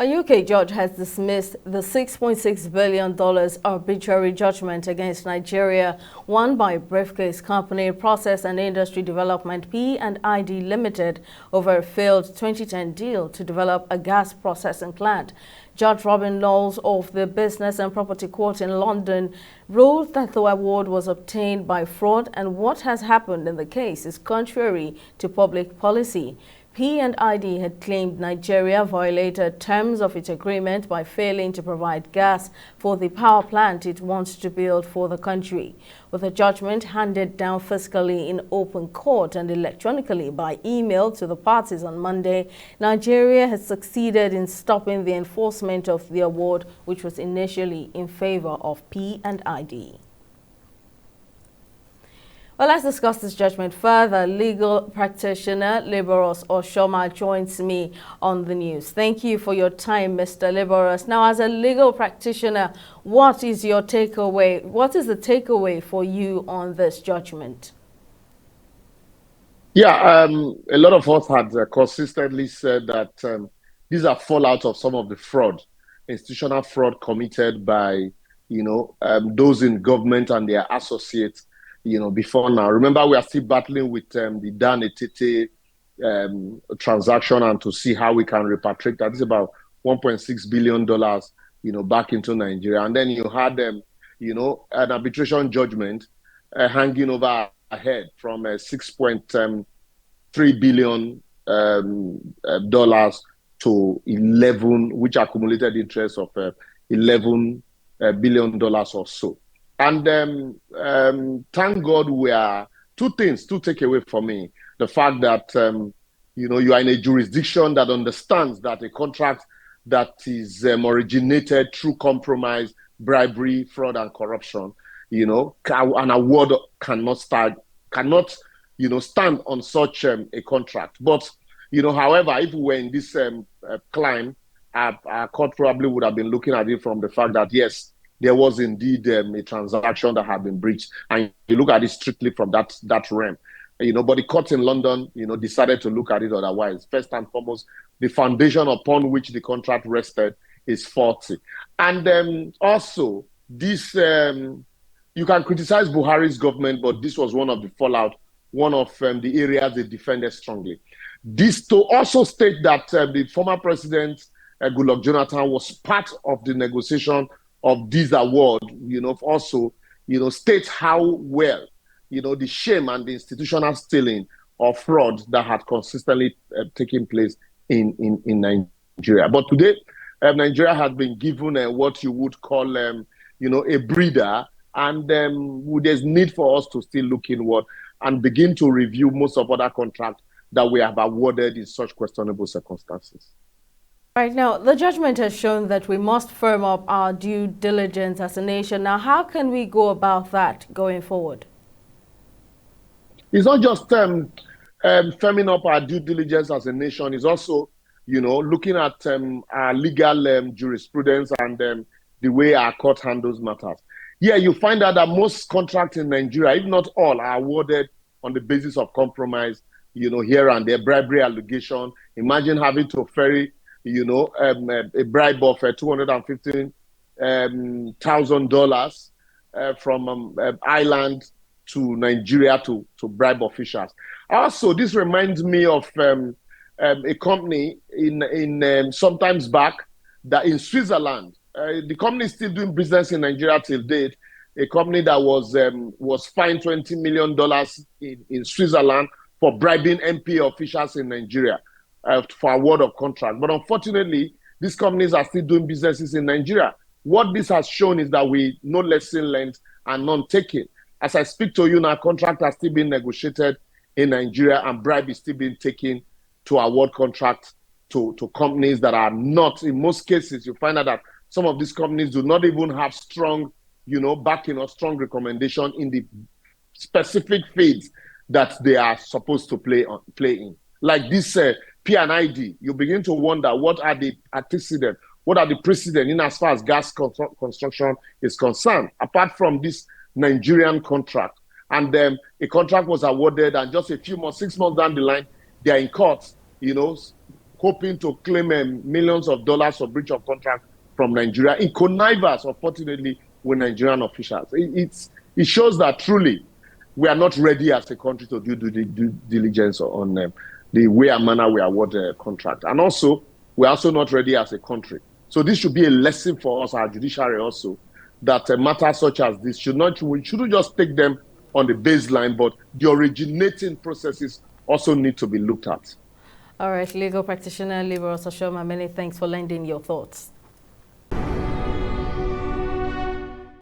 A UK judge has dismissed the $6.6 billion arbitrary judgment against Nigeria won by briefcase company Process and Industry Development P&ID Limited over a failed 2010 deal to develop a gas processing plant. Judge Robin Knowles of the Business and Property Court in London ruled that the award was obtained by fraud and what has happened in the case is contrary to public policy. P&ID had claimed Nigeria violated terms of its agreement by failing to provide gas for the power plant it wants to build for the country. With the judgment handed down fiscally in open court and electronically by email to the parties on Monday, Nigeria has succeeded in stopping the enforcement of the award, which was initially in favor of P&ID. Well, let's discuss this judgment further. Legal practitioner Liberos Oshoma joins me on the news. Thank you for your time, Mr. Liberos. Now, as a legal practitioner, what is your takeaway? What is the takeaway for you on this judgment? Yeah, a lot of us had consistently said that these are fallout of some of the fraud, institutional fraud committed by, those in government and their associates, before now. Remember, we are still battling with the Dan Etete transaction and to see how we can repatriate that. It's about $1.6 billion, back into Nigeria. And then you had, an arbitration judgment hanging over our head from $6.3 billion dollars to 11, which accumulated interest of $11 billion or so. And thank God we are two things to take away from me. The fact that, you are in a jurisdiction that understands that a contract that is originated through compromise, bribery, fraud, and corruption, an award cannot stand on such a contract. But, however, if we were in this climb, our court probably would have been looking at it from the fact that, yes, there was indeed a transaction that had been breached, and you look at it strictly from that realm. But the court in London, decided to look at it otherwise. First and foremost, the foundation upon which the contract rested is faulty. And also, this, you can criticize Buhari's government, but this was one of the fallout, one of the areas they defended strongly. This to also state that the former president, Goodluck Jonathan, was part of the negotiation of this award, also, states how well, the shame and the institutional stealing of fraud that had consistently taken place in Nigeria. But today, Nigeria has been given what you would call, a breather, and there's need for us to still look inward and begin to review most of other contracts that we have awarded in such questionable circumstances. Right now, the judgment has shown that we must firm up our due diligence as a nation. Now, how can we go about that going forward? It's not just firming up our due diligence as a nation. It's also, looking at our legal jurisprudence and the way our court handles matters. Yeah, you find out that most contracts in Nigeria, if not all, are awarded on the basis of compromise, here and there, bribery allegation. Imagine having to ferry a bribe of $215,000 from Ireland to Nigeria to bribe officials. Also, this reminds me of a company in sometimes back that in Switzerland. The company is still doing business in Nigeria till date. A company that was fined $20 million in Switzerland for bribing MP officials in Nigeria. For award of contract. But unfortunately, these companies are still doing businesses in Nigeria. What this has shown is that we no lesson learned and none taken. As I speak to you now, contract has still been negotiated in Nigeria and bribe is still being taken to award contracts to companies that are not, in most cases, you find out that some of these companies do not even have strong, backing or strong recommendation in the specific fields that they are supposed to play in. Like this P&ID, you begin to wonder what are the antecedents, what are the precedents in as far as gas construction is concerned, apart from this Nigerian contract. And then a contract was awarded, and just a few months, 6 months down the line, they are in court, hoping to claim millions of dollars of breach of contract from Nigeria in connivance, unfortunately, with Nigerian officials. It shows that truly we are not ready as a country to do due diligence on the way and manner we award a contract. And also, we're also not ready as a country. So this should be a lesson for us, our judiciary also, that matters such as this we shouldn't just take them on the baseline, but the originating processes also need to be looked at. All right, legal practitioner Oshoma, many thanks for lending your thoughts.